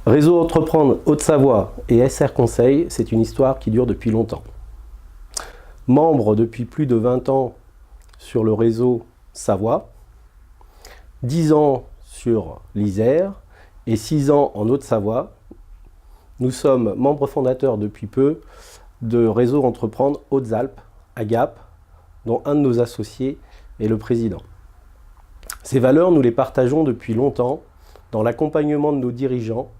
Réseau Entreprendre Haute-Savoie et SR Conseil, c'est une histoire qui dure depuis longtemps. Membre depuis plus de 20 ans sur le réseau Savoie, 10 ans sur l'Isère et 6 ans en Haute-Savoie. Nous sommes membres fondateurs depuis peu de Réseau Entreprendre Hautes-Alpes, AGAP, dont un de nos associés est le président. Ces valeurs, nous les partageons depuis longtemps dans l'accompagnement de nos dirigeants,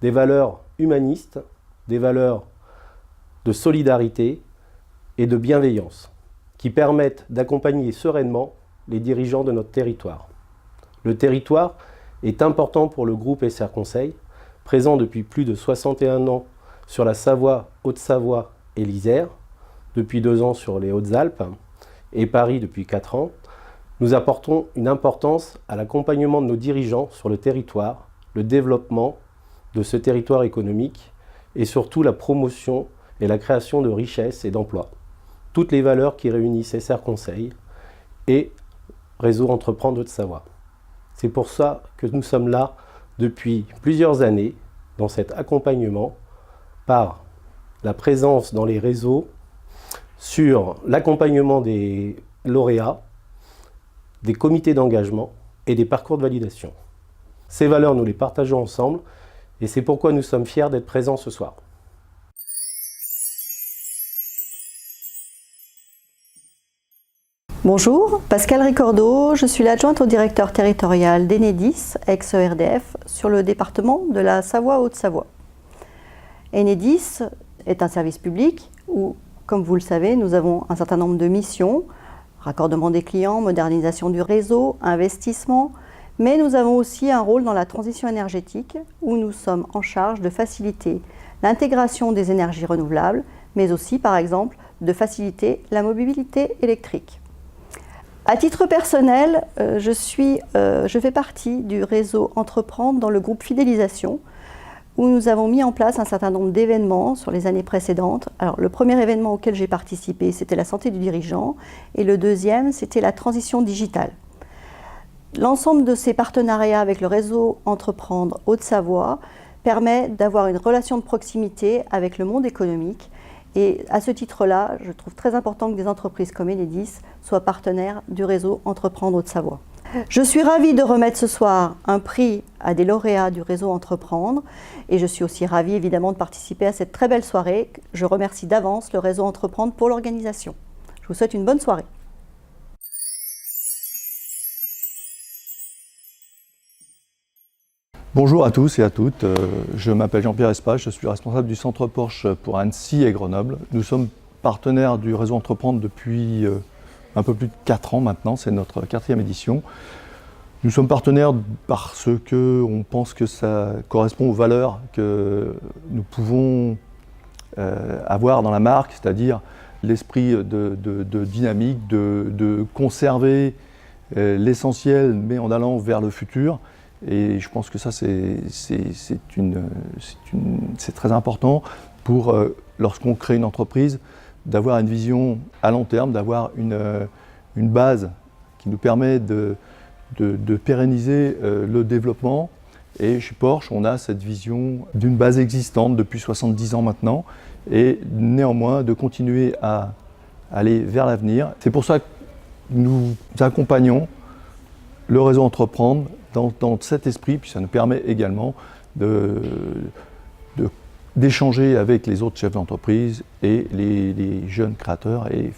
des valeurs humanistes, des valeurs de solidarité et de bienveillance qui permettent d'accompagner sereinement les dirigeants de notre territoire. Le territoire est important pour le groupe SR Conseil, présent depuis plus de 61 ans sur la Savoie, Haute-Savoie et l'Isère, depuis 2 ans sur les Hautes-Alpes et Paris depuis 4 ans. Nous apportons une importance à l'accompagnement de nos dirigeants sur le territoire, le développement de ce territoire économique et surtout la promotion et la création de richesses et d'emplois. Toutes les valeurs qui réunissent SR Conseil et Réseau Entreprendre Haute-Savoie. C'est pour ça que nous sommes là depuis plusieurs années dans cet accompagnement par la présence dans les réseaux sur l'accompagnement des lauréats, des comités d'engagement et des parcours de validation. Ces valeurs, nous les partageons ensemble et c'est pourquoi nous sommes fiers d'être présents ce soir. Bonjour, Pascal Ricordo, je suis l'adjointe au directeur territorial d'Enedis, ex-ERDF, sur le département de la Savoie-Haute-Savoie. Enedis est un service public où, comme vous le savez, nous avons un certain nombre de missions, raccordement des clients, modernisation du réseau, investissement, mais nous avons aussi un rôle dans la transition énergétique où nous sommes en charge de faciliter l'intégration des énergies renouvelables, mais aussi, par exemple, de faciliter la mobilité électrique. À titre personnel, je fais partie du réseau Entreprendre dans le groupe Fidélisation, où nous avons mis en place un certain nombre d'événements sur les années précédentes. Alors, le premier événement auquel j'ai participé, c'était la santé du dirigeant, et le deuxième, c'était la transition digitale. L'ensemble de ces partenariats avec le réseau Entreprendre Haute-Savoie permet d'avoir une relation de proximité avec le monde économique. Et à ce titre-là, je trouve très important que des entreprises comme Enedis soient partenaires du réseau Entreprendre Haute-Savoie. Je suis ravie de remettre ce soir un prix à des lauréats du réseau Entreprendre et je suis aussi ravie évidemment de participer à cette très belle soirée. Je remercie d'avance le réseau Entreprendre pour l'organisation. Je vous souhaite une bonne soirée. Bonjour à tous et à toutes, je m'appelle Jean-Pierre Espache, je suis responsable du centre Porsche pour Annecy et Grenoble. Nous sommes partenaires du réseau Entreprendre depuis un peu plus de 4 ans maintenant, c'est notre 4e édition. Nous sommes partenaires parce qu'on pense que ça correspond aux valeurs que nous pouvons avoir dans la marque, c'est-à-dire l'esprit de dynamique, de conserver l'essentiel mais en allant vers le futur. Et je pense que ça, c'est très important pour, lorsqu'on crée une entreprise, d'avoir une vision à long terme, d'avoir une base qui nous permet de pérenniser le développement. Et chez Porsche, on a cette vision d'une base existante depuis 70 ans maintenant, et néanmoins de continuer à aller vers l'avenir. C'est pour ça que nous accompagnons le réseau Entreprendre dans cet esprit, puis ça nous permet également d'échanger avec les autres chefs d'entreprise et les jeunes créateurs et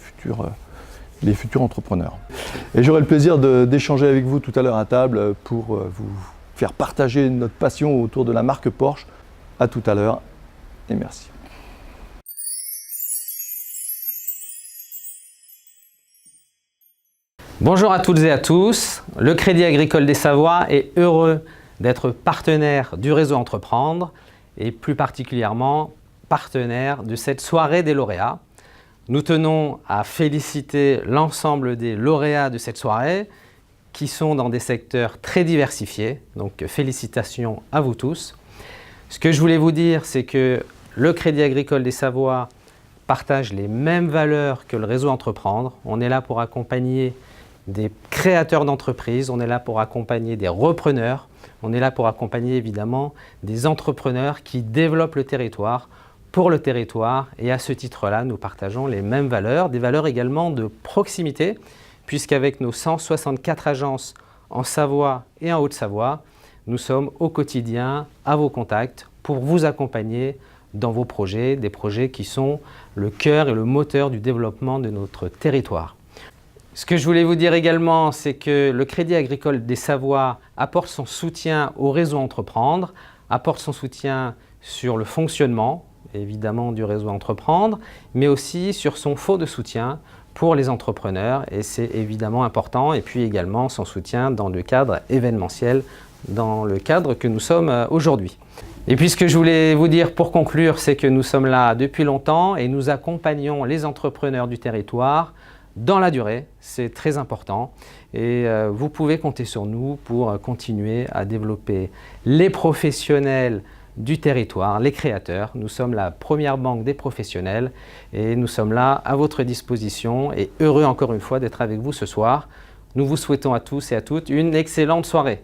les futurs entrepreneurs. Et j'aurai le plaisir d'échanger avec vous tout à l'heure à table pour vous faire partager notre passion autour de la marque Porsche. À tout à l'heure et merci. Bonjour à toutes et à tous, le Crédit Agricole des Savoies est heureux d'être partenaire du réseau Entreprendre et plus particulièrement partenaire de cette soirée des lauréats. Nous tenons à féliciter l'ensemble des lauréats de cette soirée qui sont dans des secteurs très diversifiés, donc félicitations à vous tous. Ce que je voulais vous dire, c'est que le Crédit Agricole des Savoies partage les mêmes valeurs que le réseau Entreprendre. On est là pour accompagner des créateurs d'entreprises, on est là pour accompagner des repreneurs, on est là pour accompagner évidemment des entrepreneurs qui développent le territoire pour le territoire, et à ce titre-là, nous partageons les mêmes valeurs, des valeurs également de proximité, puisqu'avec nos 164 agences en Savoie et en Haute-Savoie, nous sommes au quotidien à vos contacts pour vous accompagner dans vos projets, des projets qui sont le cœur et le moteur du développement de notre territoire. Ce que je voulais vous dire également, c'est que le Crédit Agricole des Savoies apporte son soutien au réseau Entreprendre, apporte son soutien sur le fonctionnement, évidemment, du réseau Entreprendre, mais aussi sur son fonds de soutien pour les entrepreneurs, et c'est évidemment important, et puis également son soutien dans le cadre événementiel, dans le cadre que nous sommes aujourd'hui. Et puis ce que je voulais vous dire pour conclure, c'est que nous sommes là depuis longtemps et nous accompagnons les entrepreneurs du territoire dans la durée, c'est très important, et vous pouvez compter sur nous pour continuer à développer les professionnels du territoire, les créateurs. Nous sommes la première banque des professionnels et nous sommes là à votre disposition et heureux encore une fois d'être avec vous ce soir. Nous vous souhaitons à tous et à toutes une excellente soirée.